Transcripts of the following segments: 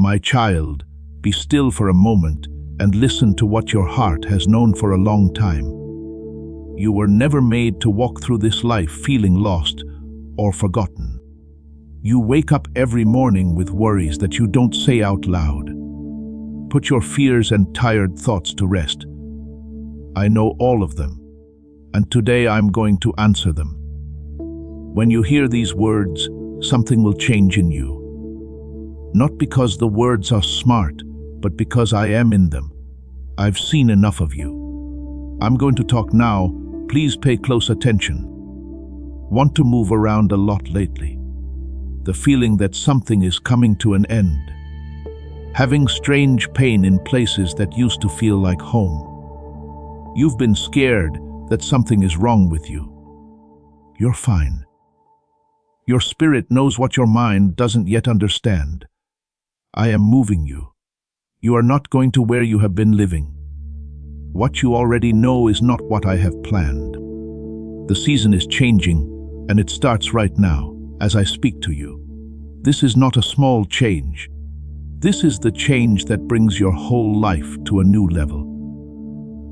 My child, be still for a moment and listen to what your heart has known for a long time. You were never made to walk through this life feeling lost or forgotten. You wake up every morning with worries that you don't say out loud. Put your fears and tired thoughts to rest. I know all of them, and today I'm going to answer them. When you hear these words, something will change in you. Not because the words are smart, but because I am in them. I've seen enough of you. I'm going to talk now. Please pay close attention. Want to move around a lot lately. The feeling that something is coming to an end. Having strange pain in places that used to feel like home. You've been scared that something is wrong with you. You're fine. Your spirit knows what your mind doesn't yet understand. I am moving you. You are not going to where you have been living. What you already know is not what I have planned. The season is changing, and it starts right now, as I speak to you. This is not a small change. This is the change that brings your whole life to a new level.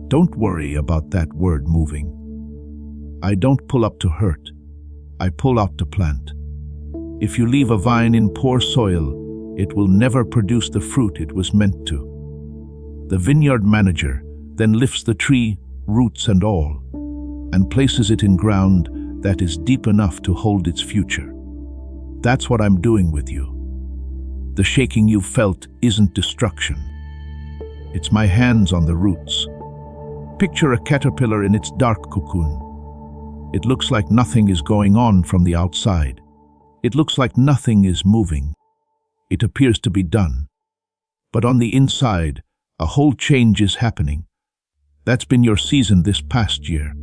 Don't worry about that word moving. I don't pull up to hurt. I pull out to plant. If you leave a vine in poor soil, it will never produce the fruit it was meant to. The vineyard manager then lifts the tree, roots and all, and places it in ground that is deep enough to hold its future. That's what I'm doing with you. The shaking you felt isn't destruction. It's my hands on the roots. Picture a caterpillar in its dark cocoon. It looks like nothing is going on from the outside. It looks like nothing is moving. It appears to be done. But on the inside, a whole change is happening. That's been your season this past year.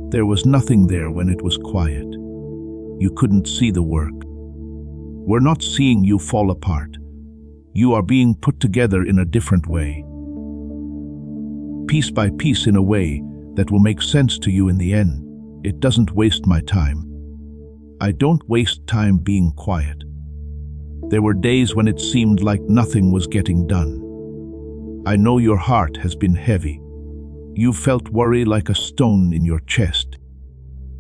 There was nothing there when it was quiet. You couldn't see the work. We're not seeing you fall apart. You are being put together in a different way. Piece by piece, in a way that will make sense to you in the end. It doesn't waste my time. I don't waste time being quiet. There were days when it seemed like nothing was getting done. I know your heart has been heavy. You felt worry like a stone in your chest.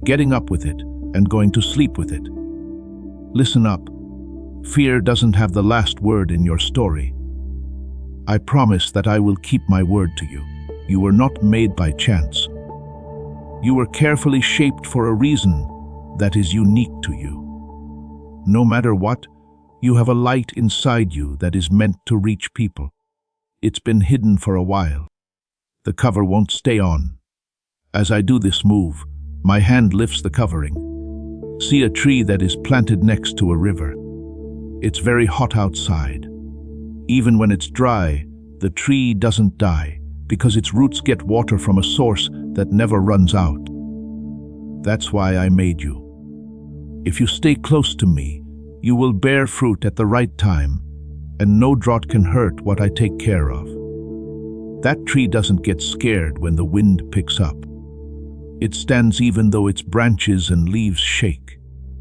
Getting up with it and going to sleep with it. Listen up. Fear doesn't have the last word in your story. I promise that I will keep my word to you. You were not made by chance. You were carefully shaped for a reason that is unique to you. No matter what, you have a light inside you that is meant to reach people. It's been hidden for a while. The cover won't stay on. As I do this move, my hand lifts the covering. See a tree that is planted next to a river. It's very hot outside. Even when it's dry, the tree doesn't die because its roots get water from a source that never runs out. That's why I made you. If you stay close to me, you will bear fruit at the right time, and no drought can hurt what I take care of. That tree doesn't get scared when the wind picks up. It stands even though its branches and leaves shake.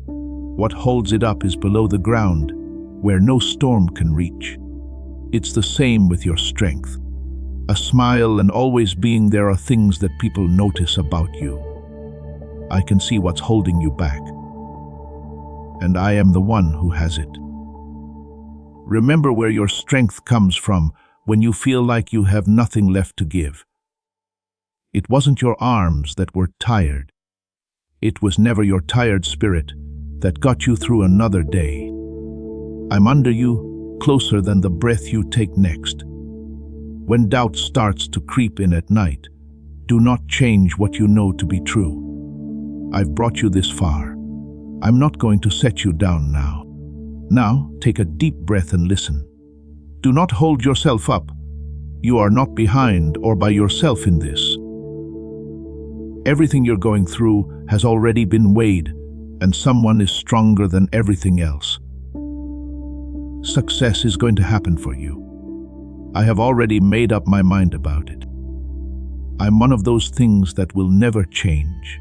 What holds it up is below the ground, where no storm can reach. It's the same with your strength. A smile and always being there are things that people notice about you. I can see what's holding you back, and I am the one who has it. Remember where your strength comes from when you feel like you have nothing left to give. It wasn't your arms that were tired. It was never your tired spirit that got you through another day. I'm under you, closer than the breath you take next. When doubt starts to creep in at night, do not change what you know to be true. I've brought you this far. I'm not going to set you down now. Now, take a deep breath and listen. Do not hold yourself up. You are not behind or by yourself in this. Everything you're going through has already been weighed, and someone is stronger than everything else. Success is going to happen for you. I have already made up my mind about it. I'm one of those things that will never change.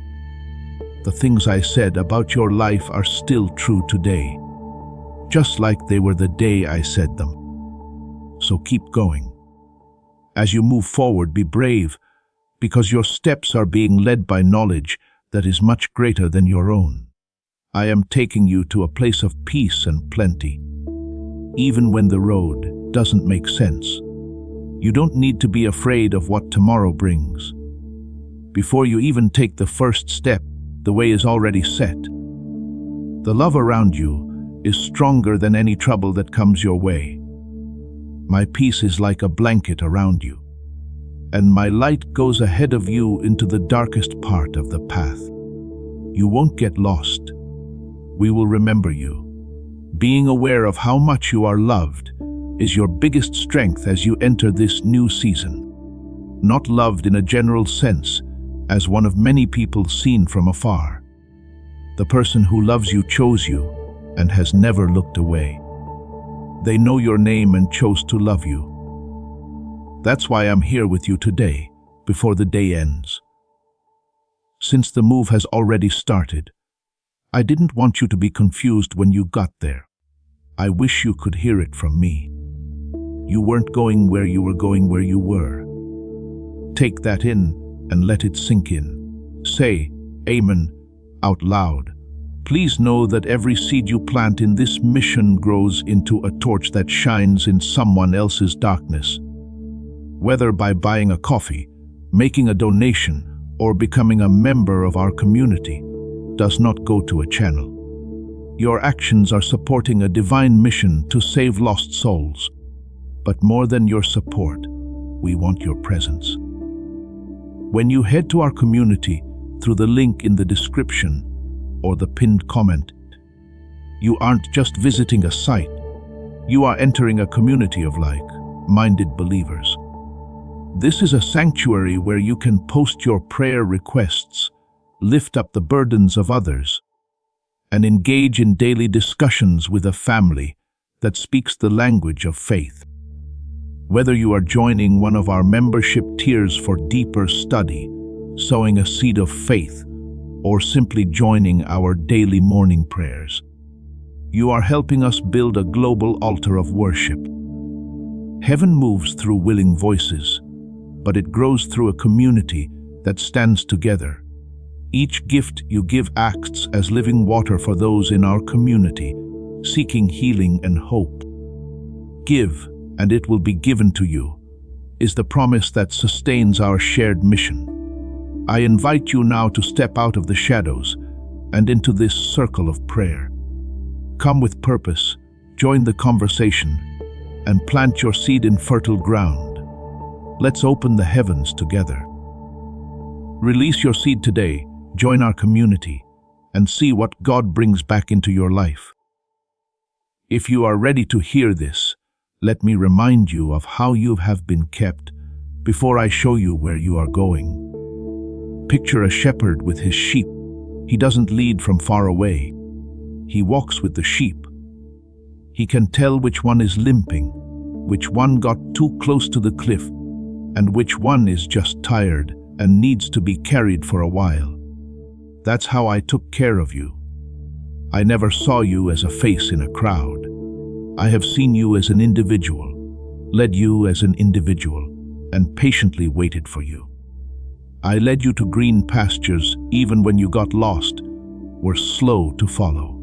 The things I said about your life are still true today, just like they were the day I said them. so keep going. As you move forward, be brave, because your steps are being led by knowledge that is much greater than your own. I am taking you to a place of peace and plenty. Even when the road doesn't make sense, you don't need to be afraid of what tomorrow brings. Before you even take the first step, the way is already set. The love around you is stronger than any trouble that comes your way. My peace is like a blanket around you, and my light goes ahead of you into the darkest part of the path. You won't get lost. We will remember you. Being aware of how much you are loved is your biggest strength as you enter this new season. Not loved in a general sense, as one of many people seen from afar. The person who loves you chose you and has never looked away. They know your name and chose to love you. That's why I'm here with you today, before the day ends. Since the move has already started, I didn't want you to be confused when you got there. I wish you could hear it from me. You weren't going where you were going where you were. Take that in and let it sink in. Say, Amen, out loud. Please know that every seed you plant in this mission grows into a torch that shines in someone else's darkness. Whether by buying a coffee, making a donation, or becoming a member of our community, does not go to a channel. Your actions are supporting a divine mission to save lost souls. But more than your support, we want your presence. When you head to our community through the link in the description or the pinned comment, you aren't just visiting a site, you are entering a community of like-minded believers. This is a sanctuary where you can post your prayer requests, lift up the burdens of others, and engage in daily discussions with a family that speaks the language of faith. Whether you are joining one of our membership tiers for deeper study, sowing a seed of faith, or simply joining our daily morning prayers, you are helping us build a global altar of worship. Heaven moves through willing voices, but it grows through a community that stands together. Each gift you give acts as living water for those in our community, seeking healing and hope. Give, and it will be given to you, is the promise that sustains our shared mission. I invite you now to step out of the shadows and into this circle of prayer. Come with purpose, join the conversation, and plant your seed in fertile ground. Let's open the heavens together. Release your seed today, join our community, and see what God brings back into your life. If you are ready to hear this, let me remind you of how you have been kept before I show you where you are going. Picture a shepherd with his sheep. He doesn't lead from far away. He walks with the sheep. He can tell which one is limping, which one got too close to the cliff, and which one is just tired and needs to be carried for a while. That's how I took care of you. I never saw you as a face in a crowd. I have seen you as an individual, led you as an individual, and patiently waited for you. I led you to green pastures even when you got lost, were slow to follow,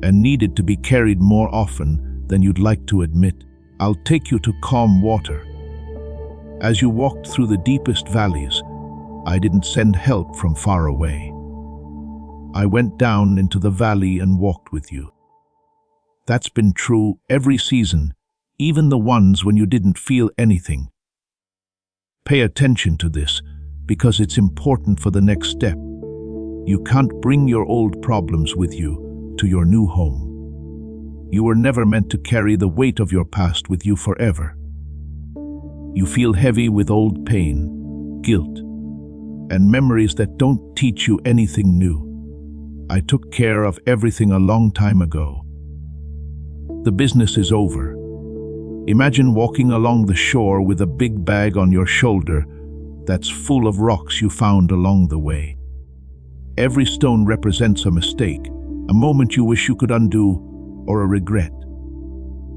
and needed to be carried more often than you'd like to admit. I'll take you to calm water. As you walked through the deepest valleys, I didn't send help from far away. I went down into the valley and walked with you. That's been true every season, even the ones when you didn't feel anything. Pay attention to this, because it's important for the next step. You can't bring your old problems with you to your new home. You were never meant to carry the weight of your past with you forever. You feel heavy with old pain, guilt, and memories that don't teach you anything new. I took care of everything a long time ago. The business is over. Imagine walking along the shore with a big bag on your shoulder that's full of rocks you found along the way. Every stone represents a mistake, a moment you wish you could undo, or a regret.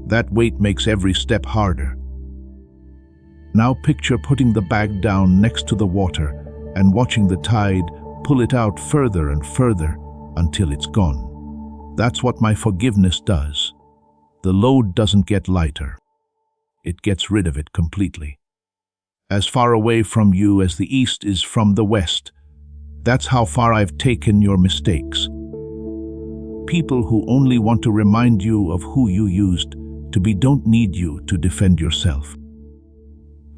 That weight makes every step harder, Now picture putting the bag down next to the water and watching the tide pull it out further and further until it's gone. That's what my forgiveness does. The load doesn't get lighter. It gets rid of it completely. As far away from you as the east is from the west, that's how far I've taken your mistakes. People who only want to remind you of who you used to be don't need you to defend yourself.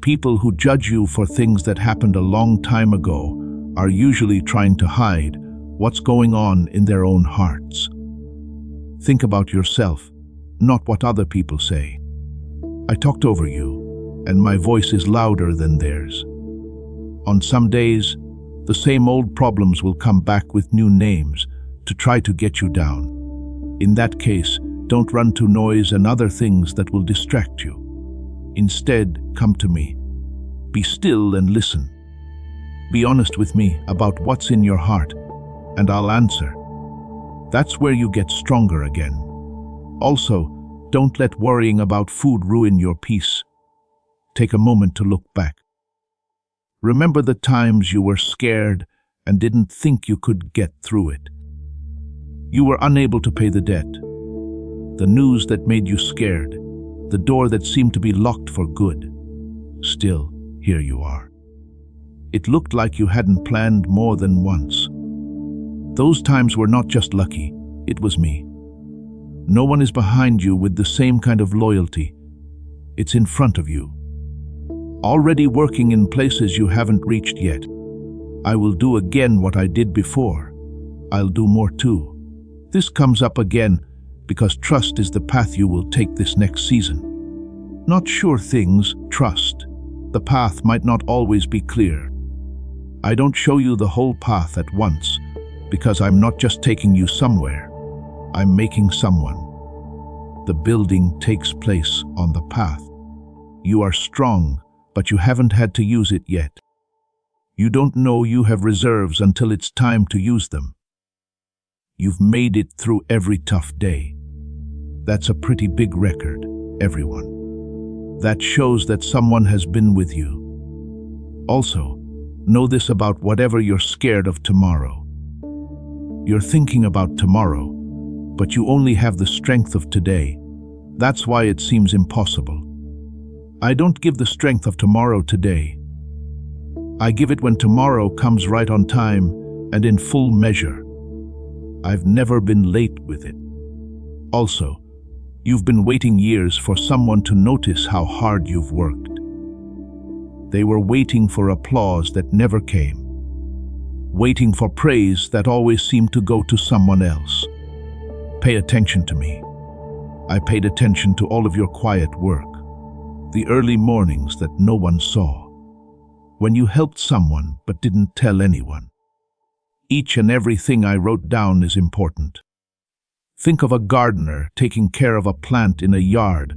People who judge you for things that happened a long time ago are usually trying to hide what's going on in their own hearts. Think about yourself, not what other people say. I talked over you, and my voice is louder than theirs. On some days, the same old problems will come back with new names to try to get you down. In that case, don't run to noise and other things that will distract you. Instead, come to me. Be still and listen. Be honest with me about what's in your heart, and I'll answer. That's where you get stronger again. Also, don't let worrying about food ruin your peace. Take a moment to look back. Remember the times you were scared and didn't think you could get through it. You were unable to pay the debt, the news that made you scared, the door that seemed to be locked for good. Still, here you are. It looked like you hadn't planned more than once. Those times were not just lucky, it was me. No one is behind you with the same kind of loyalty. It's in front of you. Already working in places you haven't reached yet. I will do again what I did before. I'll do more too. This comes up again because trust is the path you will take this next season. Not sure things, trust. The path might not always be clear. I don't show you the whole path at once because I'm not just taking you somewhere. I'm making someone. The building takes place on the path. You are strong, but you haven't had to use it yet. You don't know you have reserves until it's time to use them. You've made it through every tough day. That's a pretty big record, everyone. That shows that someone has been with you. Also, know this about whatever you're scared of tomorrow. You're thinking about tomorrow, but you only have the strength of today. That's why it seems impossible. I don't give the strength of tomorrow today. I give it when tomorrow comes right on time and in full measure. I've never been late with it. Also, you've been waiting years for someone to notice how hard you've worked. They were waiting for applause that never came, waiting for praise that always seemed to go to someone else. Pay attention to me. I paid attention to all of your quiet work, the early mornings that no one saw, when you helped someone but didn't tell anyone. Each and everything I wrote down is important. Think of a gardener taking care of a plant in a yard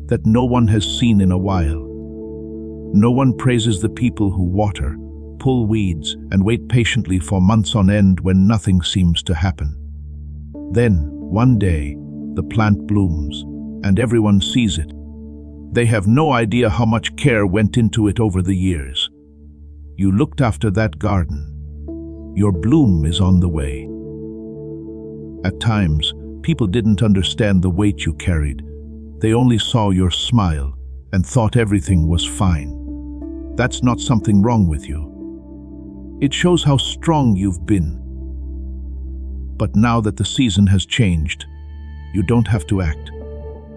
that no one has seen in a while. No one praises the people who water, pull weeds, and wait patiently for months on end when nothing seems to happen. Then, one day, the plant blooms, and everyone sees it. They have no idea how much care went into it over the years. You looked after that garden. Your bloom is on the way. At times, people didn't understand the weight you carried. They only saw your smile and thought everything was fine. That's not something wrong with you. It shows how strong you've been. But now that the season has changed, you don't have to act.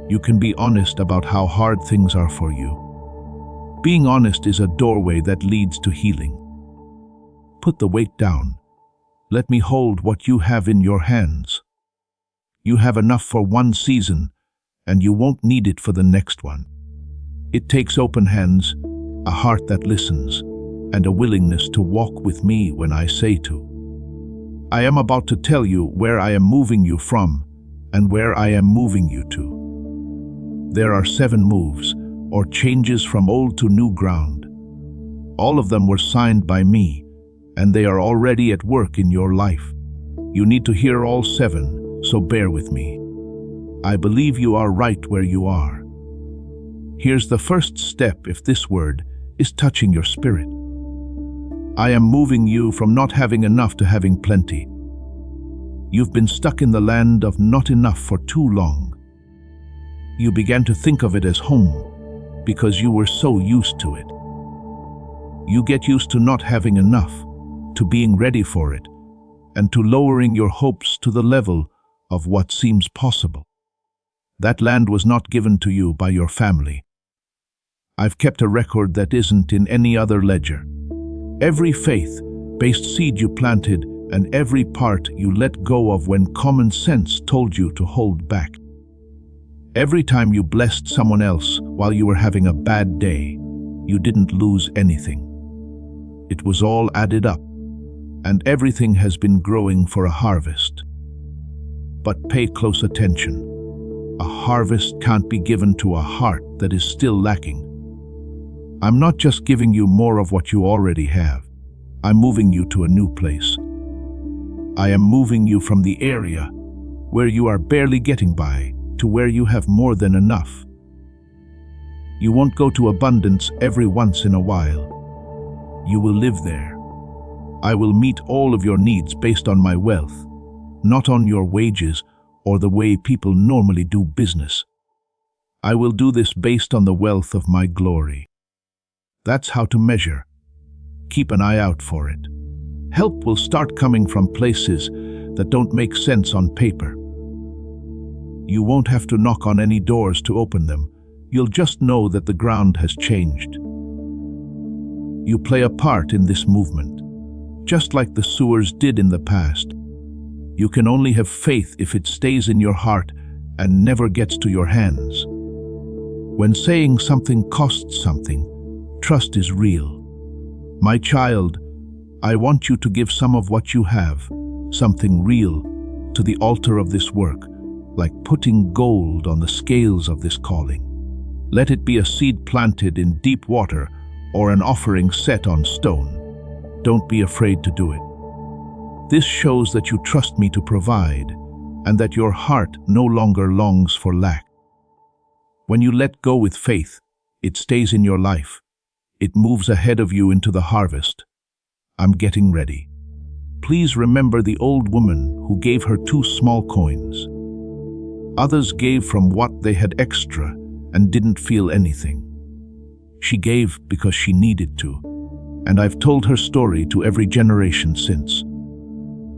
You can be honest about how hard things are for you. Being honest is a doorway that leads to healing. Put the weight down. Let me hold what you have in your hands. You have enough for one season, and you won't need it for the next one. It takes open hands, a heart that listens, and a willingness to walk with me when I say to. I am about to tell you where I am moving you from and where I am moving you to. There are 7 moves, or changes from old to new ground. All of them were signed by me, and they are already at work in your life. You need to hear all 7, so bear with me. I believe you are right where you are. Here's the first step if this word is touching your spirit. I am moving you from not having enough to having plenty. You've been stuck in the land of not enough for too long. You began to think of it as home because you were so used to it. You get used to not having enough, to being ready for it, and to lowering your hopes to the level of what seems possible. That land was not given to you by your family. I've kept a record that isn't in any other ledger. Every faith-based seed you planted and every part you let go of when common sense told you to hold back. Every time you blessed someone else while you were having a bad day, you didn't lose anything. It was all added up, and everything has been growing for a harvest. But pay close attention. A harvest can't be given to a heart that is still lacking. I'm not just giving you more of what you already have. I'm moving you to a new place. I am moving you from the area where you are barely getting by to where you have more than enough. You won't go to abundance every once in a while. You will live there. I will meet all of your needs based on my wealth, not on your wages or the way people normally do business. I will do this based on the wealth of my glory. That's how to measure. Keep an eye out for it. Help will start coming from places that don't make sense on paper. You won't have to knock on any doors to open them. You'll just know that the ground has changed. You play a part in this movement, just like the sewers did in the past. You can only have faith if it stays in your heart and never gets to your hands. When saying something costs something, trust is real. My child, I want you to give some of what you have, something real, to the altar of this work, like putting gold on the scales of this calling. Let it be a seed planted in deep water or an offering set on stone. Don't be afraid to do it. This shows that you trust me to provide and that your heart no longer longs for lack. When you let go with faith, it stays in your life. It moves ahead of you into the harvest. I'm getting ready. Please remember the old woman who gave her 2 small coins. Others gave from what they had extra and didn't feel anything. She gave because she needed to, and I've told her story to every generation since.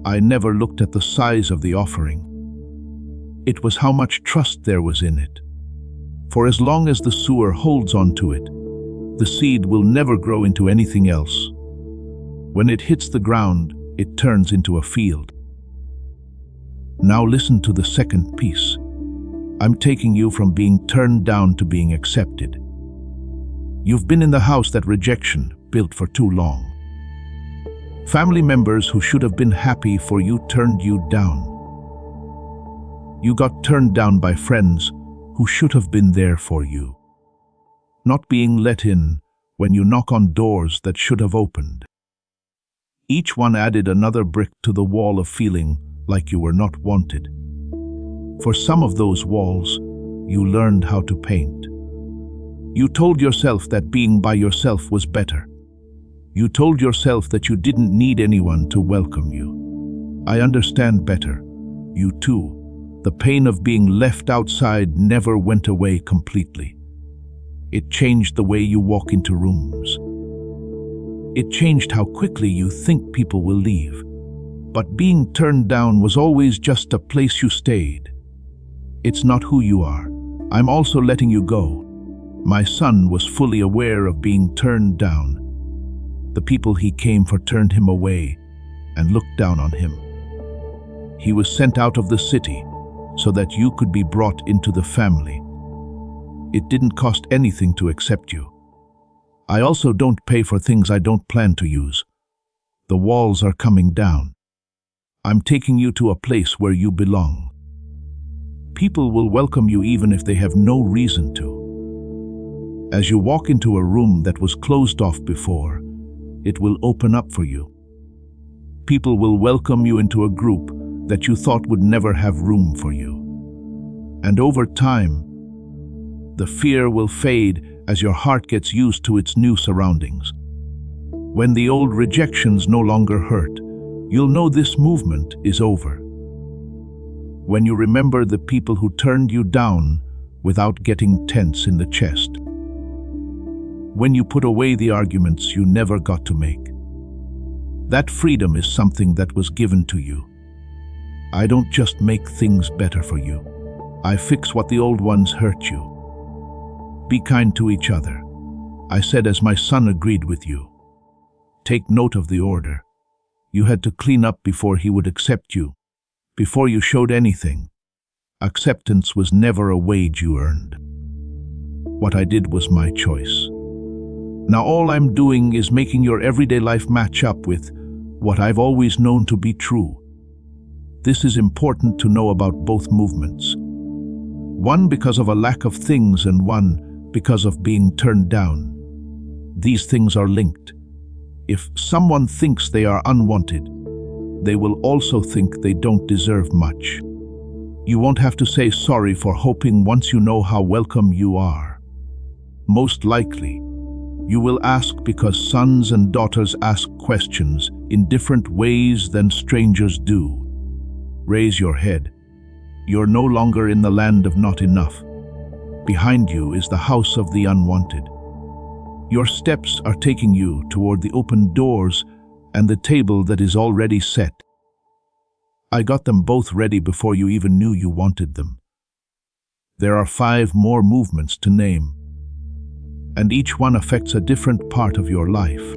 I never looked at the size of the offering. It was how much trust there was in it. For as long as the sewer holds on to it, the seed will never grow into anything else. When it hits the ground, it turns into a field. Now listen to the second piece. I'm taking you from being turned down to being accepted. You've been in the house that rejection built for too long. Family members who should have been happy for you turned you down. You got turned down by friends who should have been there for you. Not being let in when you knock on doors that should have opened. Each one added another brick to the wall of feeling like you were not wanted. For some of those walls, you learned how to paint. You told yourself that being by yourself was better. You told yourself that you didn't need anyone to welcome you. I understand better. You too. The pain of being left outside never went away completely. It changed the way you walk into rooms. It changed how quickly you think people will leave. But being turned down was always just a place you stayed. It's not who you are. I'm also letting you go. My son was fully aware of being turned down. The people he came for turned him away and looked down on him. He was sent out of the city so that you could be brought into the family. It didn't cost anything to accept you. I also don't pay for things I don't plan to use. The walls are coming down. I'm taking you to a place where you belong. People will welcome you even if they have no reason to. As you walk into a room that was closed off before, it will open up for you. People will welcome you into a group that you thought would never have room for you. And over time, the fear will fade as your heart gets used to its new surroundings. When the old rejections no longer hurt, you'll know this movement is over. When you remember the people who turned you down without getting tense in the chest. When you put away the arguments you never got to make. That freedom is something that was given to you. I don't just make things better for you. I fix what the old ones hurt you. Be kind to each other. I said as my son agreed with you. Take note of the order. You had to clean up before he would accept you, before you showed anything. Acceptance was never a wage you earned. What I did was my choice. Now all I'm doing is making your everyday life match up with what I've always known to be true. This is important to know about both movements. One because of a lack of things and one because of being turned down. These things are linked. If someone thinks they are unwanted, they will also think they don't deserve much. You won't have to say sorry for hoping once you know how welcome you are. Most likely, you will ask because sons and daughters ask questions in different ways than strangers do. Raise your head. You're no longer in the land of not enough. Behind you is the house of the unwanted. Your steps are taking you toward the open doors and the table that is already set. I got them both ready before you even knew you wanted them. There are 5 more movements to name, and each one affects a different part of your life.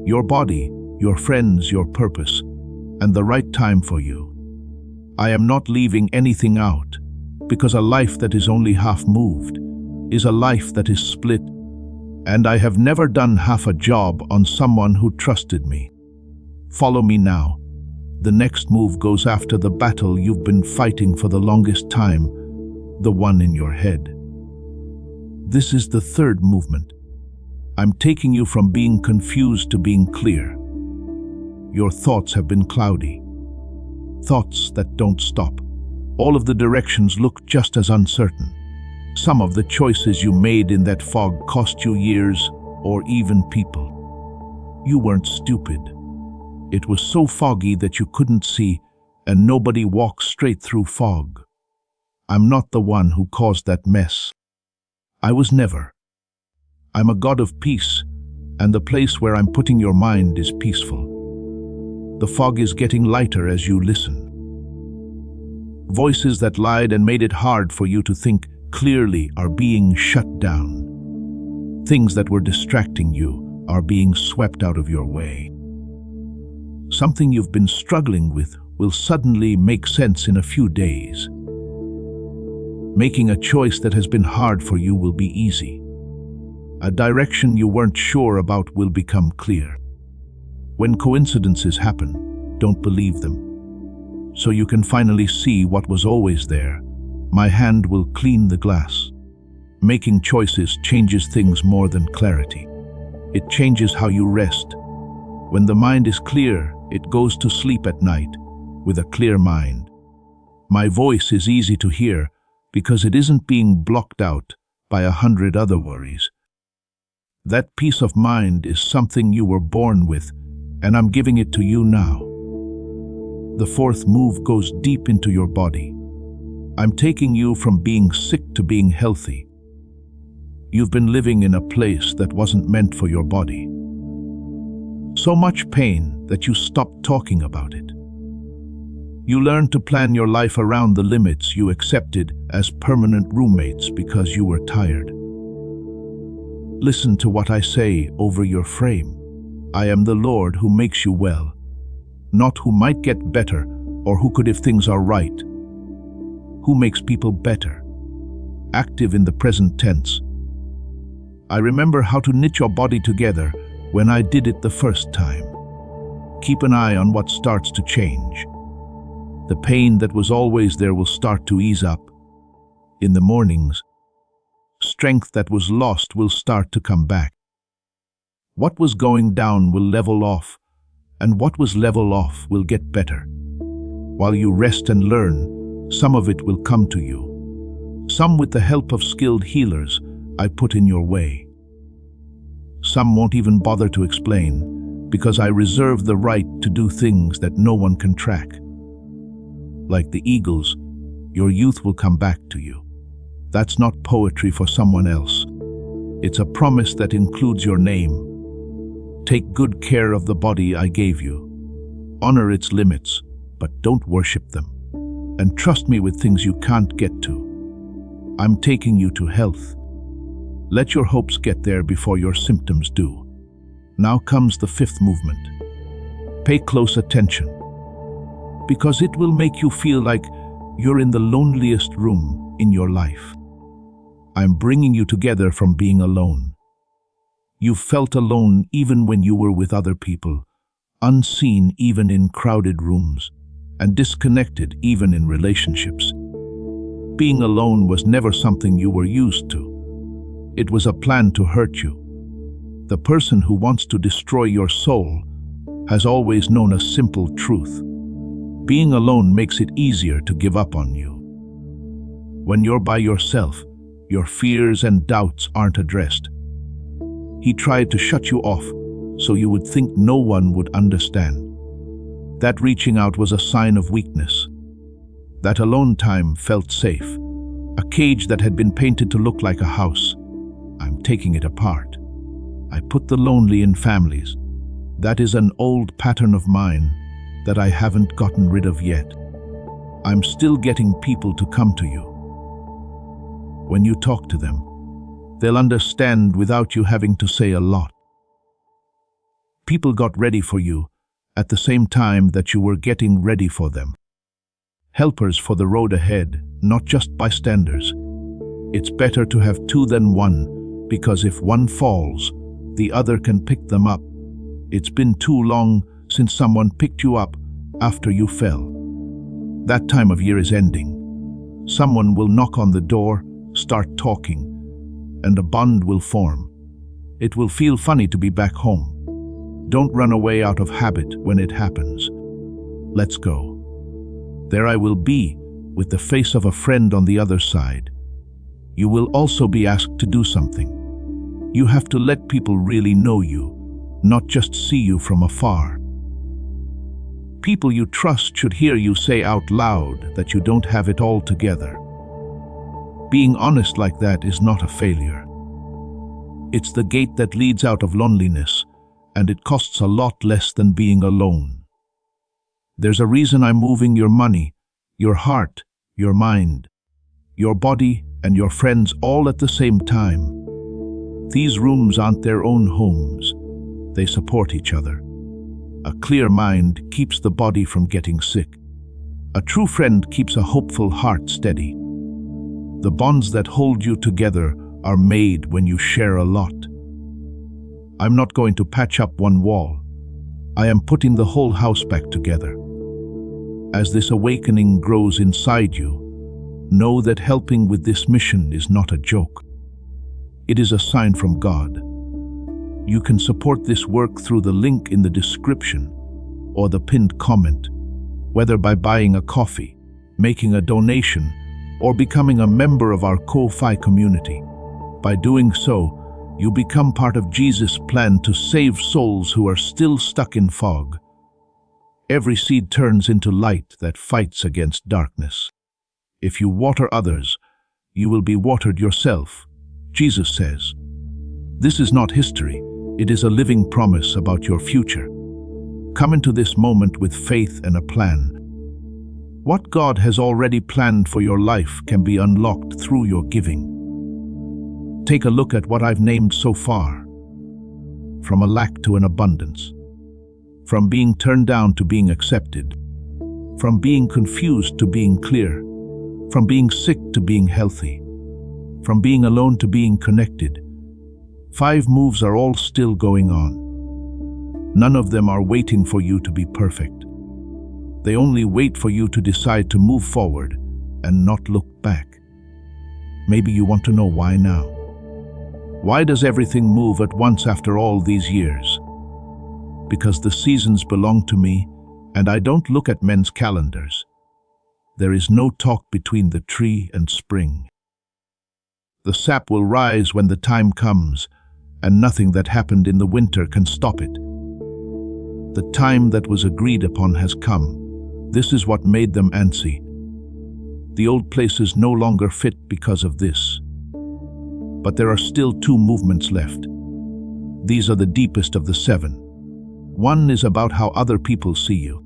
Your body, your friends, your purpose, and the right time for you. I am not leaving anything out, because a life that is only half moved is a life that is split, and I have never done half a job on someone who trusted me. Follow me now. The next move goes after the battle you've been fighting for the longest time, the one in your head. This is the 3rd movement. I'm taking you from being confused to being clear. Your thoughts have been cloudy. Thoughts that don't stop. All of the directions look just as uncertain. Some of the choices you made in that fog cost you years or even people. You weren't stupid. It was so foggy that you couldn't see, and nobody walks straight through fog. I'm not the one who caused that mess. I was never. I'm a God of peace, and the place where I'm putting your mind is peaceful. The fog is getting lighter as you listen. Voices that lied and made it hard for you to think clearly are being shut down. Things that were distracting you are being swept out of your way. Something you've been struggling with will suddenly make sense in a few days. Making a choice that has been hard for you will be easy. A direction you weren't sure about will become clear. When coincidences happen, don't believe them. So you can finally see what was always there. My hand will clean the glass. Making choices changes things more than clarity. It changes how you rest. When the mind is clear, it goes to sleep at night with a clear mind. My voice is easy to hear because it isn't being blocked out by 100 other worries. That peace of mind is something you were born with, and I'm giving it to you now. The 4th move goes deep into your body. I'm taking you from being sick to being healthy. You've been living in a place that wasn't meant for your body. So much pain that you stopped talking about it. You learned to plan your life around the limits you accepted as permanent roommates because you were tired. Listen to what I say over your frame. I am the Lord who makes you well, not who might get better or who could if things are right. Who makes people better? Active in the present tense. I remember how to knit your body together when I did it the first time. Keep an eye on what starts to change. The pain that was always there will start to ease up. In the mornings, strength that was lost will start to come back. What was going down will level off, and what was level off will get better. While you rest and learn, some of it will come to you. Some with the help of skilled healers, I put in your way. Some won't even bother to explain, because I reserve the right to do things that no one can track. Like the eagles, your youth will come back to you. That's not poetry for someone else. It's a promise that includes your name. Take good care of the body I gave you. Honor its limits, but don't worship them. And trust me with things you can't get to. I'm taking you to health. Let your hopes get there before your symptoms do. Now comes the fifth movement. Pay close attention, because it will make you feel like you're in the loneliest room in your life. I'm bringing you together from being alone. You've felt alone even when you were with other people, unseen even in crowded rooms, and disconnected even in relationships. Being alone was never something you were used to. It was a plan to hurt you. The person who wants to destroy your soul has always known a simple truth. Being alone makes it easier to give up on you. When you're by yourself, your fears and doubts aren't addressed. He tried to shut you off so you would think no one would understand. That reaching out was a sign of weakness. That alone time felt safe, a cage that had been painted to look like a house. I'm taking it apart. I put the lonely in families. That is an old pattern of mine that I haven't gotten rid of yet. I'm still getting people to come to you. When you talk to them, they'll understand without you having to say a lot. People got ready for you at the same time that you were getting ready for them. Helpers for the road ahead, not just bystanders. It's better to have two than one, because if one falls, the other can pick them up. It's been too long since someone picked you up after you fell. That time of year is ending. Someone will knock on the door, start talking, and a bond will form. It will feel funny to be back home. Don't run away out of habit when it happens. Let's go. There I will be, with the face of a friend on the other side. You will also be asked to do something. You have to let people really know you, not just see you from afar. People you trust should hear you say out loud that you don't have it all together. Being honest like that is not a failure. It's the gate that leads out of loneliness, and it costs a lot less than being alone. There's a reason I'm moving your money, your heart, your mind, your body, and your friends all at the same time. These rooms aren't their own homes. They support each other. A clear mind keeps the body from getting sick. A true friend keeps a hopeful heart steady. The bonds that hold you together are made when you share a lot. I'm not going to patch up one wall. I am putting the whole house back together. As this awakening grows inside you, know that helping with this mission is not a joke. It is a sign from God. You can support this work through the link in the description or the pinned comment, whether by buying a coffee, making a donation, or becoming a member of our Ko-Fi community. By doing so, you become part of Jesus' plan to save souls who are still stuck in fog. Every seed turns into light that fights against darkness. If you water others, you will be watered yourself, Jesus says. This is not history. It is a living promise about your future. Come into this moment with faith and a plan. What God has already planned for your life can be unlocked through your giving. Take a look at what I've named so far. From a lack to an abundance. From being turned down to being accepted. From being confused to being clear. From being sick to being healthy. From being alone to being connected. 5 moves are all still going on. None of them are waiting for you to be perfect. They only wait for you to decide to move forward and not look back. Maybe you want to know why now. Why does everything move at once after all these years? Because the seasons belong to me, and I don't look at men's calendars. There is no talk between the tree and spring. The sap will rise when the time comes, and nothing that happened in the winter can stop it. The time that was agreed upon has come. This is what made them antsy. The old places no longer fit because of this. But there are still 2 movements left. These are the deepest of the 7. One is about how other people see you.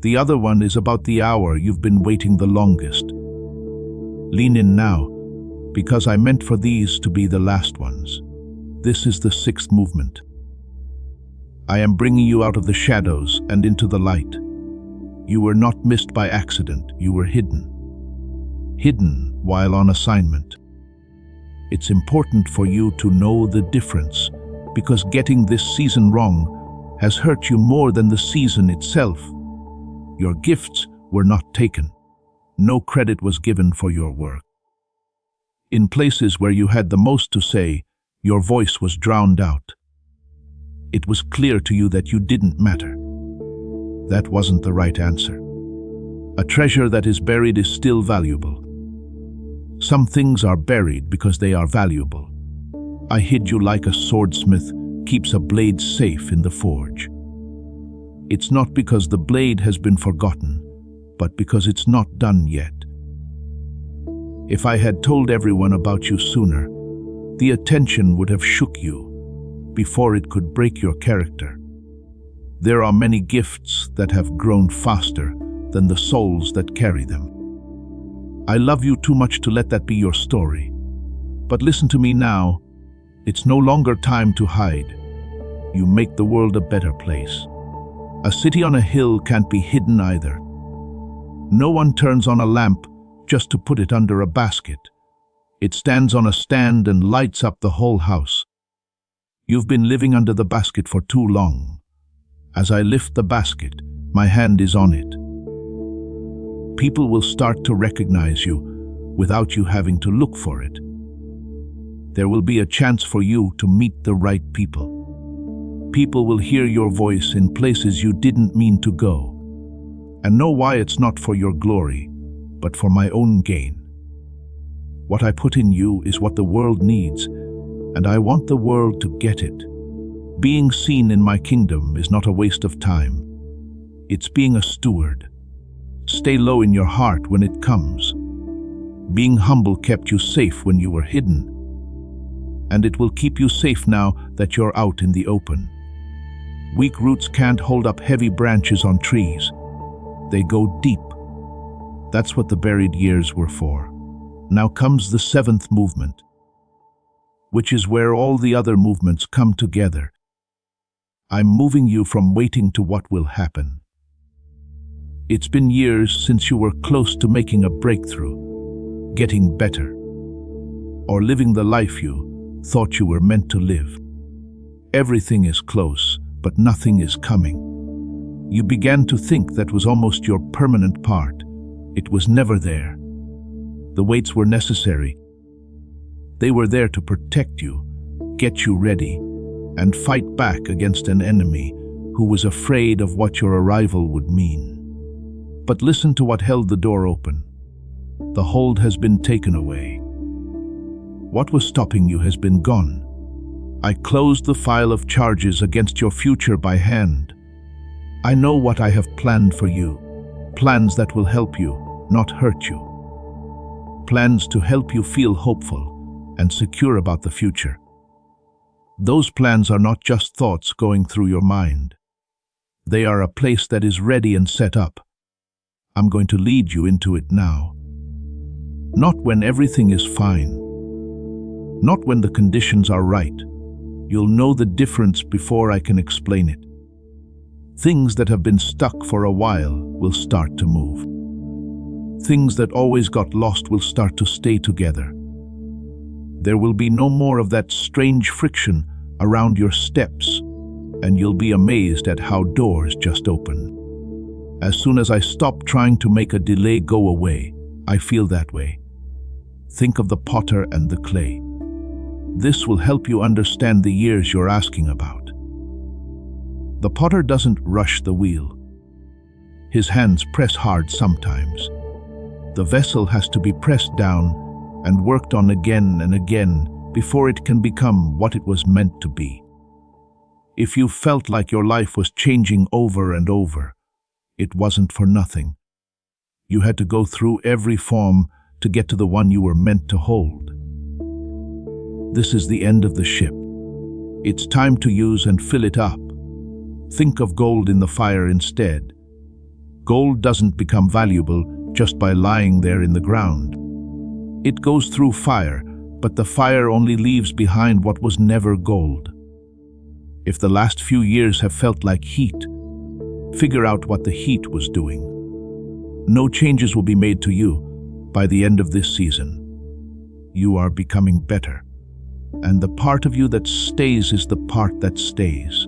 The other one is about the hour you've been waiting the longest. Lean in now, because I meant for these to be the last ones. This is the 6th movement. I am bringing you out of the shadows and into the light. You were not missed by accident, you were hidden. Hidden while on assignment. It's important for you to know the difference, because getting this season wrong has hurt you more than the season itself. Your gifts were not taken. No credit was given for your work. In places where you had the most to say, your voice was drowned out. It was clear to you that you didn't matter. That wasn't the right answer. A treasure that is buried is still valuable. Some things are buried because they are valuable. I hid you like a swordsmith keeps a blade safe in the forge. It's not because the blade has been forgotten, but because it's not done yet. If I had told everyone about you sooner, the attention would have shook you before it could break your character. There are many gifts that have grown faster than the souls that carry them. I love you too much to let that be your story. But listen to me now. It's no longer time to hide. You make the world a better place. A city on a hill can't be hidden either. No one turns on a lamp just to put it under a basket. It stands on a stand and lights up the whole house. You've been living under the basket for too long. As I lift the basket, my hand is on it. People will start to recognize you without you having to look for it. There will be a chance for you to meet the right people. People will hear your voice in places you didn't mean to go, and know why it's not for your glory, but for my own gain. What I put in you is what the world needs, and I want the world to get it. Being seen in my kingdom is not a waste of time. It's being a steward. Stay low in your heart when it comes. Being humble kept you safe when you were hidden, and it will keep you safe now that you're out in the open. Weak roots can't hold up heavy branches on trees. They go deep. That's what the buried years were for. Now comes the 7th movement, which is where all the other movements come together. I'm moving you from waiting to what will happen. It's been years since you were close to making a breakthrough, getting better, or living the life you thought you were meant to live. Everything is close, but nothing is coming. You began to think that was almost your permanent part. It was never there. The weights were necessary. They were there to protect you, get you ready, and fight back against an enemy who was afraid of what your arrival would mean. But listen to what held the door open. The hold has been taken away. What was stopping you has been gone. I closed the file of charges against your future by hand. I know what I have planned for you. Plans that will help you, not hurt you. Plans to help you feel hopeful and secure about the future. Those plans are not just thoughts going through your mind. They are a place that is ready and set up. I'm going to lead you into it now. Not when everything is fine. Not when the conditions are right. You'll know the difference before I can explain it. Things that have been stuck for a while will start to move. Things that always got lost will start to stay together. There will be no more of that strange friction around your steps, and you'll be amazed at how doors just open. As soon as I stop trying to make a delay go away, I feel that way. Think of the potter and the clay. This will help you understand the years you're asking about. The potter doesn't rush the wheel. His hands press hard sometimes. The vessel has to be pressed down and worked on again and again before it can become what it was meant to be. If you felt like your life was changing over and over, it wasn't for nothing. You had to go through every form to get to the one you were meant to hold. This is the end of the ship. It's time to use and fill it up. Think of gold in the fire instead. Gold doesn't become valuable just by lying there in the ground. It goes through fire, but the fire only leaves behind what was never gold. If the last few years have felt like heat, figure out what the heat was doing. No changes will be made to you by the end of this season. You are becoming better, and the part of you that stays is the part that stays.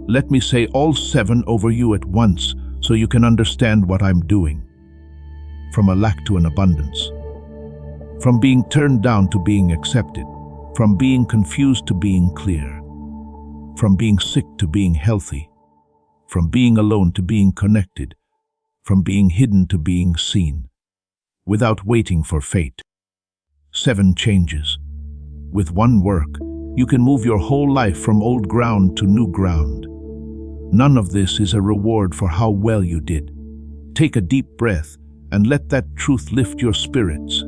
Let me say all 7 over you at once so you can understand what I'm doing. From a lack to an abundance. From being turned down to being accepted. From being confused to being clear. From being sick to being healthy. From being alone to being connected. From being hidden to being seen. Without waiting for fate. 7 changes. With one work, you can move your whole life from old ground to new ground. None of this is a reward for how well you did. Take a deep breath and let that truth lift your spirits.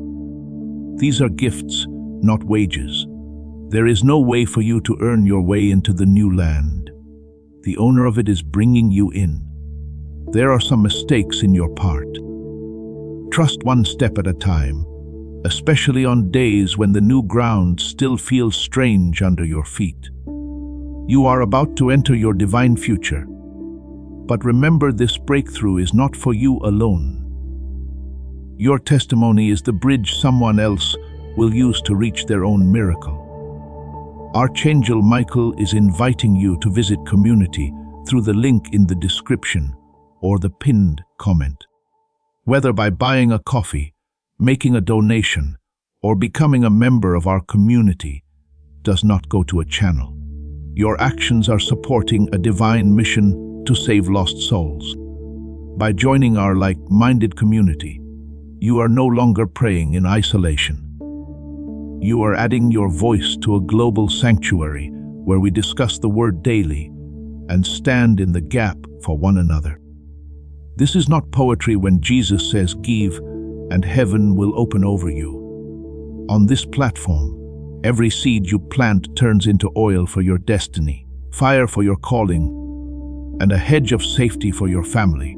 These are gifts, not wages. There is no way for you to earn your way into the new land. The owner of it is bringing you in. There are some mistakes in your part. Trust one step at a time, especially on days when the new ground still feels strange under your feet. You are about to enter your divine future. But remember, this breakthrough is not for you alone. Your testimony is the bridge someone else will use to reach their own miracle. Archangel Michael is inviting you to visit Community through the link in the description or the pinned comment. Whether by buying a coffee, making a donation, or becoming a member of our community, does not go to a channel. Your actions are supporting a divine mission to save lost souls. By joining our like-minded community, you are no longer praying in isolation. You are adding your voice to a global sanctuary where we discuss the word daily and stand in the gap for one another. This is not poetry when Jesus says, "Give, and heaven will open over you." On this platform, every seed you plant turns into oil for your destiny, fire for your calling, and a hedge of safety for your family.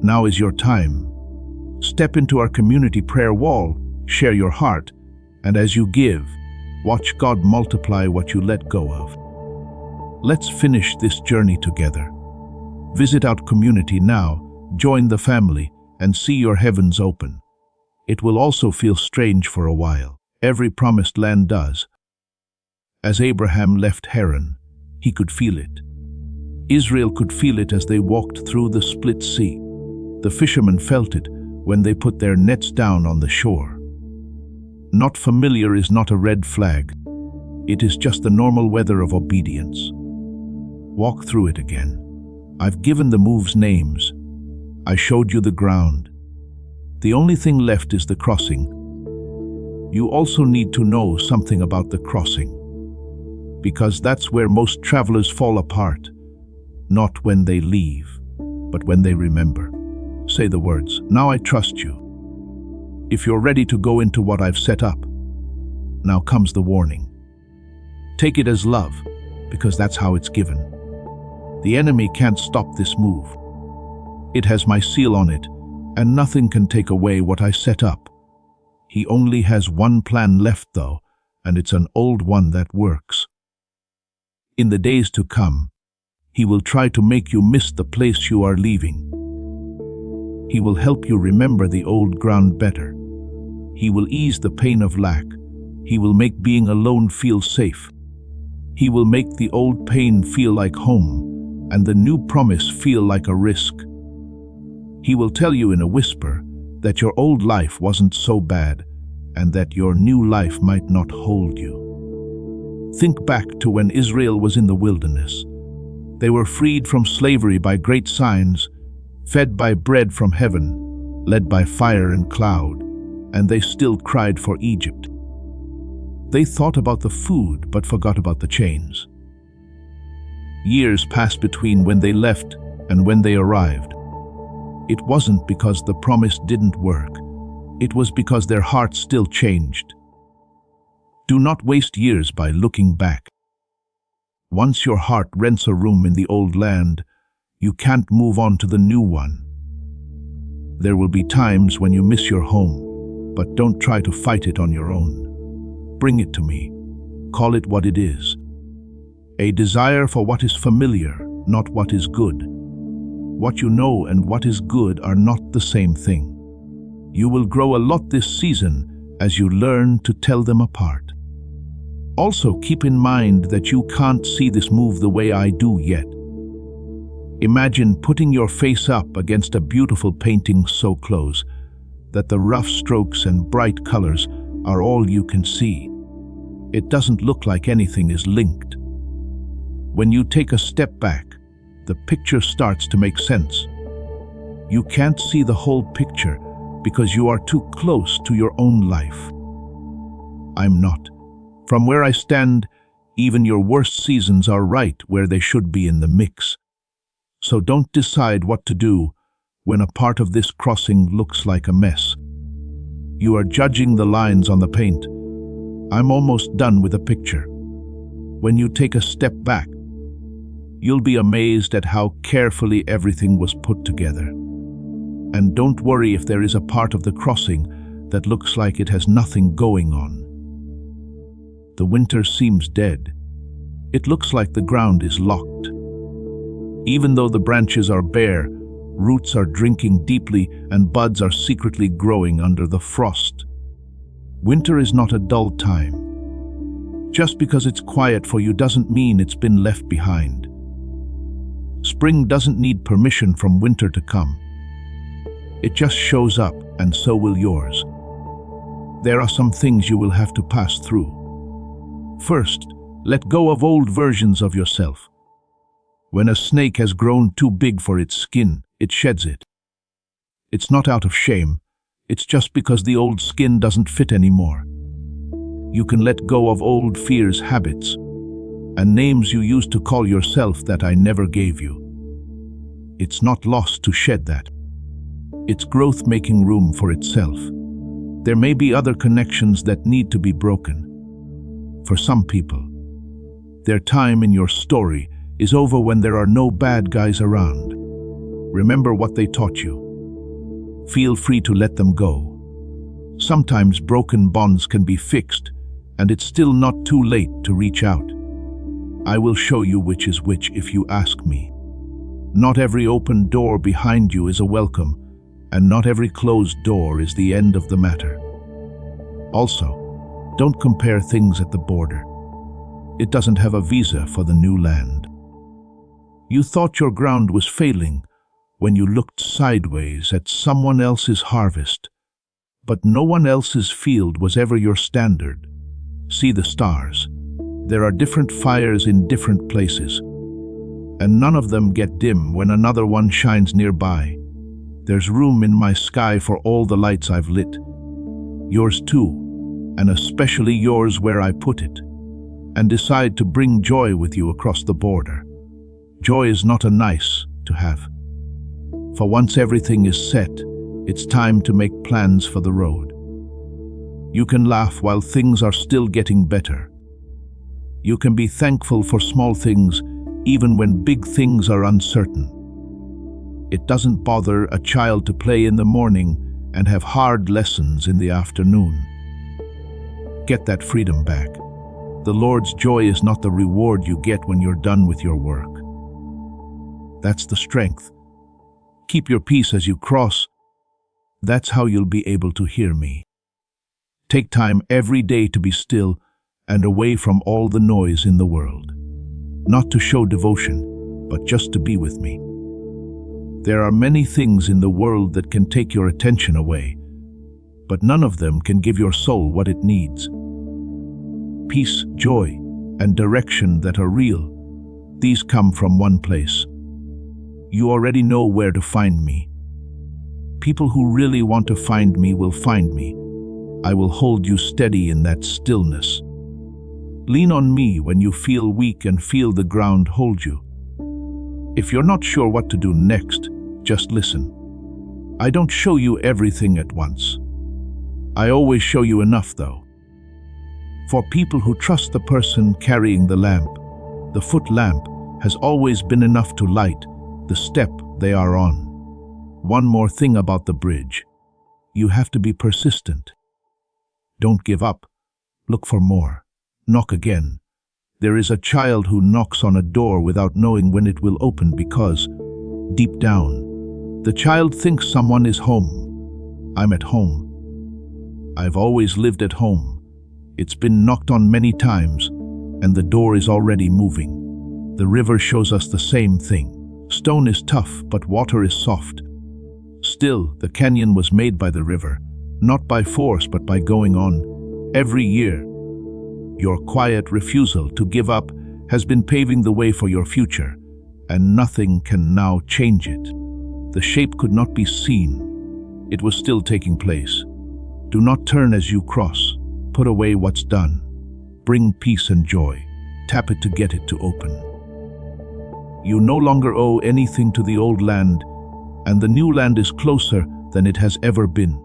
Now is your time. Step into our community prayer wall, share your heart, and as you give, watch God multiply what you let go of. Let's finish this journey together. Visit our community now, join the family, and see your heavens open. It will also feel strange for a while. Every promised land does. As Abraham left Haran, he could feel it. Israel could feel it as they walked through the split sea. The fishermen felt it when they put their nets down on the shore. Not familiar is not a red flag. It is just the normal weather of obedience. Walk through it again. I've given the moves names. I showed you the ground. The only thing left is the crossing. You also need to know something about the crossing, because that's where most travelers fall apart. Not when they leave, but when they remember. Say the words, "Now I trust you." If you're ready to go into what I've set up, now comes the warning. Take it as love, because that's how it's given. The enemy can't stop this move. It has my seal on it, and nothing can take away what I set up. He only has one plan left though, and it's an old one that works. In the days to come, he will try to make you miss the place you are leaving. He will help you remember the old ground better. He will ease the pain of lack. He will make being alone feel safe. He will make the old pain feel like home, and the new promise feel like a risk. He will tell you in a whisper that your old life wasn't so bad, and that your new life might not hold you. Think back to when Israel was in the wilderness. They were freed from slavery by great signs, fed by bread from heaven, led by fire and cloud. and they still cried for Egypt. They thought about the food but forgot about the chains. Years passed between when they left and when they arrived. It wasn't because the promise didn't work. It was because their hearts still changed. Do not waste years by looking back. Once your heart rents a room in the old land, you can't move on to the new one. There will be times when you miss your home, but don't try to fight it on your own. Bring it to me. Call it what it is. A desire for what is familiar, not what is good. What you know and what is good are not the same thing. You will grow a lot this season as you learn to tell them apart. Also, keep in mind that you can't see this move the way I do yet. Imagine putting your face up against a beautiful painting so close that the rough strokes and bright colors are all you can see. It doesn't look like anything is linked. When you take a step back, the picture starts to make sense. You can't see the whole picture because you are too close to your own life. I'm not. From where I stand, even your worst seasons are right where they should be in the mix. So don't decide what to do when a part of this crossing looks like a mess. You are judging the lines on the paint. I'm almost done with the picture. When you take a step back, you'll be amazed at how carefully everything was put together. And don't worry if there is a part of the crossing that looks like it has nothing going on. The winter seems dead. It looks like the ground is locked. Even though the branches are bare, roots are drinking deeply and buds are secretly growing under the frost. Winter is not a dull time. Just because it's quiet for you doesn't mean it's been left behind. Spring doesn't need permission from winter to come. It just shows up, and so will yours. There are some things you will have to pass through. First, let go of old versions of yourself. When a snake has grown too big for its skin, it sheds it. It's not out of shame, it's just because the old skin doesn't fit anymore. You can let go of old fears, habits, and names you used to call yourself that I never gave you. It's not lost to shed that. It's growth making room for itself. There may be other connections that need to be broken. For some people, their time in your story is over when there are no bad guys around. Remember what they taught you. Feel free to let them go. Sometimes broken bonds can be fixed, and it's still not too late to reach out. I will show you which is which if you ask me. Not every open door behind you is a welcome, and not every closed door is the end of the matter. Also, don't compare things at the border. It doesn't have a visa for the new land. You thought your ground was failing when you looked sideways at someone else's harvest, but no one else's field was ever your standard. See the stars. There are different fires in different places, and none of them get dim when another one shines nearby. There's room in my sky for all the lights I've lit. Yours too, and especially yours where I put it, and decide to bring joy with you across the border. Joy is not a nice to have. For once everything is set, it's time to make plans for the road. You can laugh while things are still getting better. You can be thankful for small things even when big things are uncertain. It doesn't bother a child to play in the morning and have hard lessons in the afternoon. Get that freedom back. The Lord's joy is not the reward you get when you're done with your work. That's the strength. Keep your peace as you cross. That's how you'll be able to hear me. Take time every day to be still and away from all the noise in the world. Not to show devotion, but just to be with me. There are many things in the world that can take your attention away, but none of them can give your soul what it needs. Peace, joy, and direction that are real, these come from one place. You already know where to find me. People who really want to find me will find me, I will hold you steady in that stillness. Lean on me when you feel weak and feel the ground hold you. If you're not sure what to do next, just listen. I don't show you everything at once. I always show you enough, though. For people who trust the person carrying the lamp, the foot lamp has always been enough to light the step they are on. One more thing about the bridge. You have to be persistent. Don't give up. Look for more. Knock again. There is a child who knocks on a door without knowing when it will open because, deep down, the child thinks someone is home. I'm at home. I've always lived at home. It's been knocked on many times, and the door is already moving. The river shows us the same thing. Stone is tough, but water is soft. Still, the canyon was made by the river, not by force, but by going on. Every year, your quiet refusal to give up has been paving the way for your future, and nothing can now change it. The shape could not be seen. It was still taking place. Do not turn as you cross. Put away what's done. Bring peace and joy. Tap it to get it to open. You no longer owe anything to the old land, and the new land is closer than it has ever been.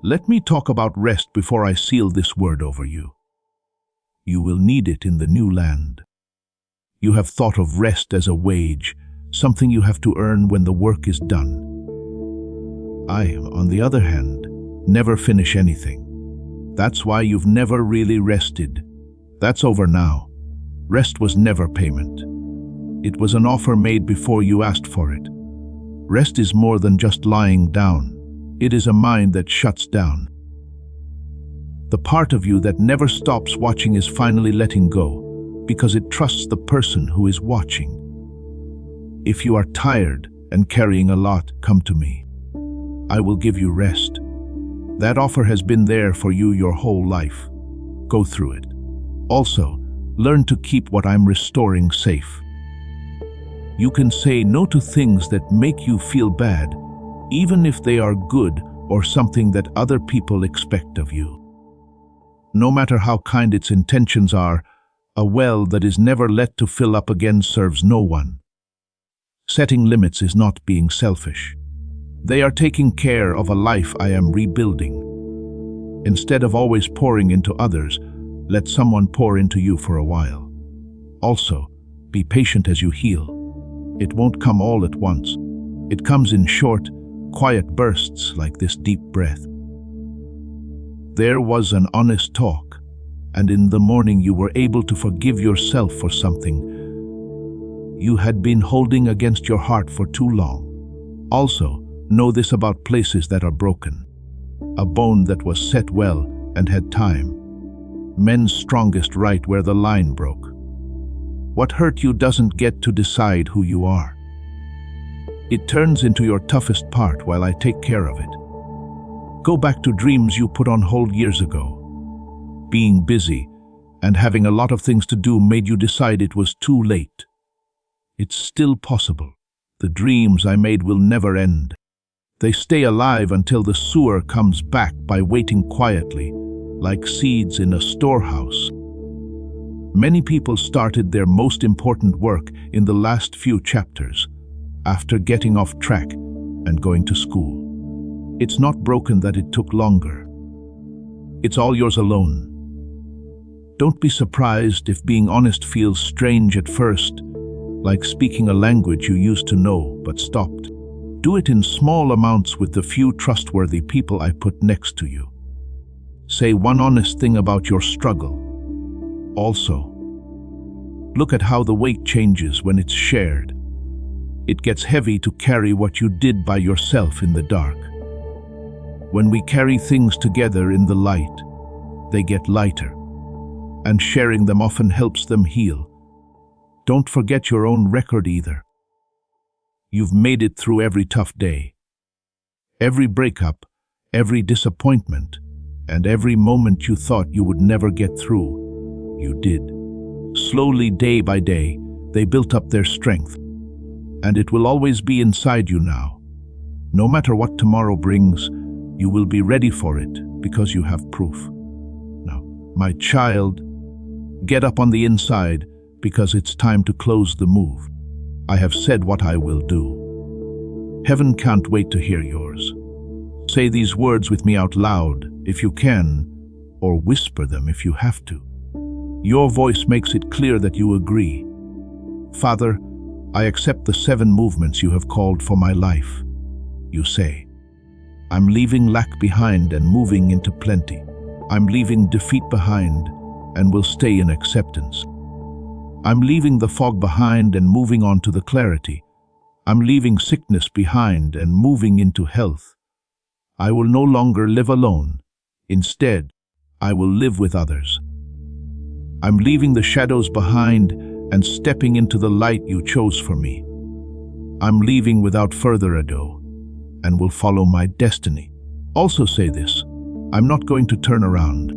Let me talk about rest before I seal this word over you. You will need it in the new land. You have thought of rest as a wage, something you have to earn when the work is done. I, on the other hand, never finish anything. That's why you've never really rested. That's over now. Rest was never payment. It was an offer made before you asked for it. Rest is more than just lying down. It is a mind that shuts down. The part of you that never stops watching is finally letting go, because it trusts the person who is watching. If you are tired and carrying a lot, come to me. I will give you rest. That offer has been there for you your whole life. Go through it. Also, learn to keep what I'm restoring safe. You can say no to things that make you feel bad, even if they are good or something that other people expect of you. No matter how kind its intentions are, a well that is never let to fill up again serves no one. Setting limits is not being selfish. They are taking care of a life I am rebuilding. Instead of always pouring into others, let someone pour into you for a while. Also, be patient as you heal. It won't come all at once. It comes in short, quiet bursts like this deep breath. There was an honest talk, and in the morning you were able to forgive yourself for something you had been holding against your heart for too long. Also, know this about places that are broken. A bone that was set well and had time. Men's strongest right where the line broke. What hurt you doesn't get to decide who you are. It turns into your toughest part while I take care of it. Go back to dreams you put on hold years ago. Being busy and having a lot of things to do made you decide it was too late. It's still possible. The dreams I made will never end. They stay alive until the sewer comes back by waiting quietly, like seeds in a storehouse. Many people started their most important work in the last few chapters, after getting off track and going to school. It's not broken that it took longer. It's all yours alone. Don't be surprised if being honest feels strange at first, like speaking a language you used to know but stopped. Do it in small amounts with the few trustworthy people I put next to you. Say one honest thing about your struggle. Also, look at how the weight changes when it's shared. It gets heavy to carry what you did by yourself in the dark. When we carry things together in the light, they get lighter, and sharing them often helps them heal. Don't forget your own record either. You've made it through every tough day, every breakup, every disappointment, and every moment you thought you would never get through. You did. Slowly, day by day, they built up their strength, and it will always be inside you now. No matter what tomorrow brings, You will be ready for it because you have proof. Now, my child, get up on the inside because it's time to close the move. I have said what I will do. Heaven can't wait to hear yours. Say these words with me out loud if you can, or whisper them if you have to. Your voice makes it clear that you agree. Father, I accept the 7 movements you have called for my life. You say, I'm leaving lack behind and moving into plenty. I'm leaving defeat behind and will stay in acceptance. I'm leaving the fog behind and moving on to the clarity. I'm leaving sickness behind and moving into health. I will no longer live alone. Instead, I will live with others. I'm leaving the shadows behind and stepping into the light you chose for me. I'm leaving without further ado and will follow my destiny. Also say this, I'm not going to turn around.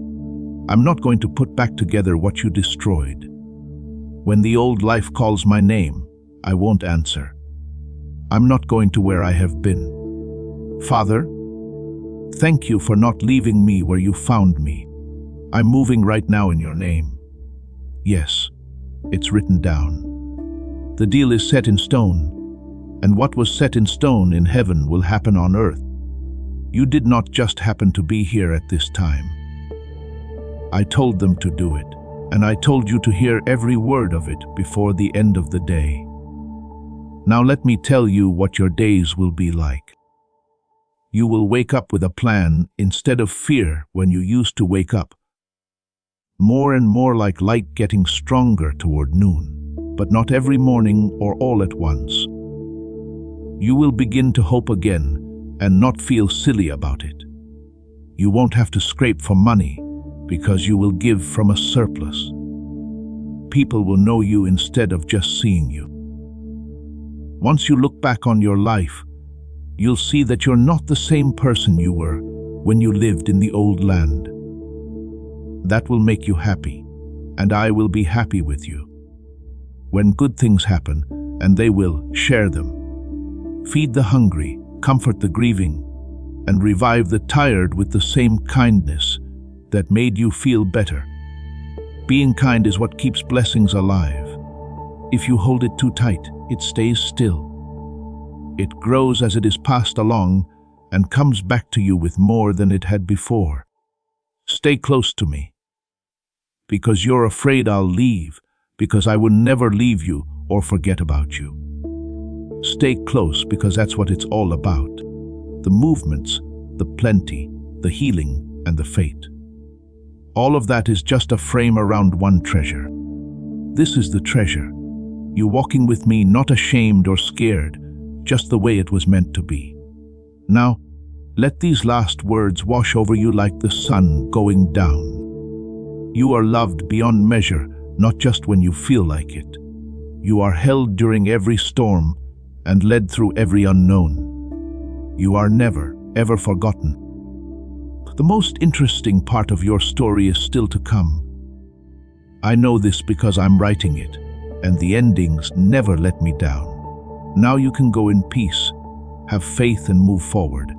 I'm not going to put back together what you destroyed. When the old life calls my name, I won't answer. I'm not going to where I have been. Father, thank you for not leaving me where you found me. I'm moving right now in your name. Yes, it's written down. The deal is set in stone, and what was set in stone in heaven will happen on earth. You did not just happen to be here at this time. I told them to do it, and I told you to hear every word of it before the end of the day. Now let me tell you what your days will be like. You will wake up with a plan instead of fear when you used to wake up. More and more like light getting stronger toward noon, but not every morning or all at once. You will begin to hope again and not feel silly about it. You won't have to scrape for money because you will give from a surplus. People will know you instead of just seeing you. Once you look back on your life, you'll see that you're not the same person you were when you lived in the old land. That will make you happy, and I will be happy with you. When good things happen, and they will, share them. Feed the hungry, comfort the grieving, and revive the tired with the same kindness that made you feel better. Being kind is what keeps blessings alive. If you hold it too tight, it stays still. It grows as it is passed along and comes back to you with more than it had before. Stay close to me. Because you're afraid I'll leave, because I will never leave you or forget about you. Stay close because that's what it's all about. The movements, the plenty, the healing, and the fate. All of that is just a frame around one treasure. This is the treasure. You walking with me, not ashamed or scared, just the way it was meant to be. Now, let these last words wash over you like the sun going down. You are loved beyond measure, not just when you feel like it. You are held during every storm and led through every unknown. You are never, ever forgotten. The most interesting part of your story is still to come. I know this because I'm writing it, and the endings never let me down. Now you can go in peace, have faith and move forward.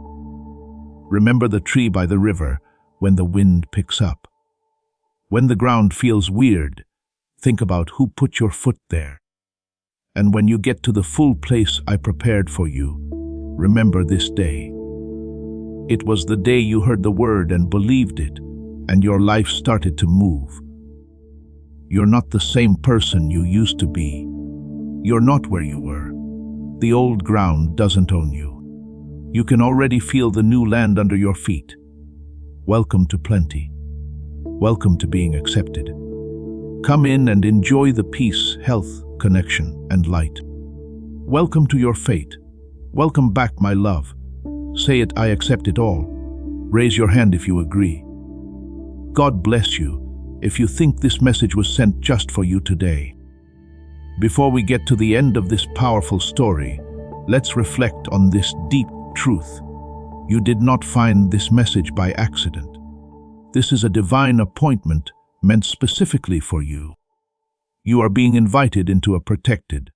Remember the tree by the river when the wind picks up. When the ground feels weird, think about who put your foot there. And when you get to the full place I prepared for you, remember this day. It was the day you heard the word and believed it, and your life started to move. You're not the same person you used to be. You're not where you were. The old ground doesn't own you. You can already feel the new land under your feet. Welcome to plenty. Welcome to being accepted. Come in and enjoy the peace, health, connection, and light. Welcome to your fate. Welcome back, my love. Say it, I accept it all. Raise your hand if you agree. God bless you if you think this message was sent just for you today. Before we get to the end of this powerful story, let's reflect on this deep truth. You did not find this message by accident. This is a divine appointment meant specifically for you. You are being invited into a protected,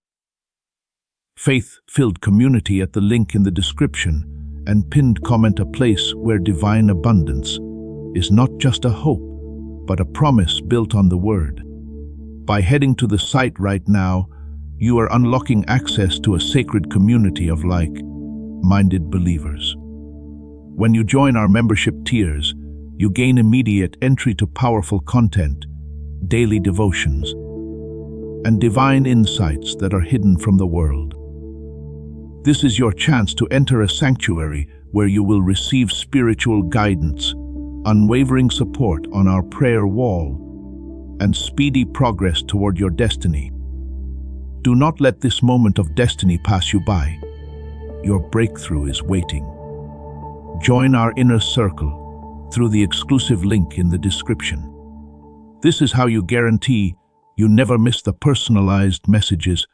faith-filled community at the link in the description, and pinned comment a place where divine abundance is not just a hope, but a promise built on the Word. By heading to the site right now, you are unlocking access to a sacred community of like-minded believers. When you join our membership tiers, you gain immediate entry to powerful content, daily devotions, and divine insights that are hidden from the world. This is your chance to enter a sanctuary where you will receive spiritual guidance, unwavering support on our prayer wall, and speedy progress toward your destiny. Do not let this moment of destiny pass you by. Your breakthrough is waiting. Join our inner circle through the exclusive link in the description. This is how you guarantee you never miss the personalized messages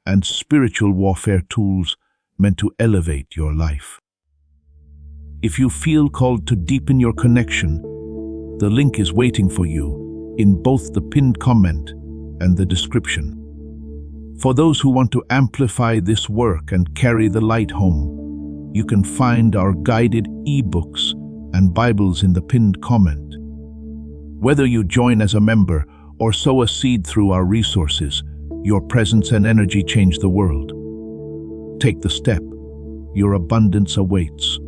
and spiritual warfare tools meant to elevate your life. If you feel called to deepen your connection, the link is waiting for you in both the pinned comment and the description. For those who want to amplify this work and carry the light home, you can find our guided ebooks and Bibles in the pinned comment. Whether you join as a member or sow a seed through our resources, your presence and energy change the world. Take the step. Your abundance awaits.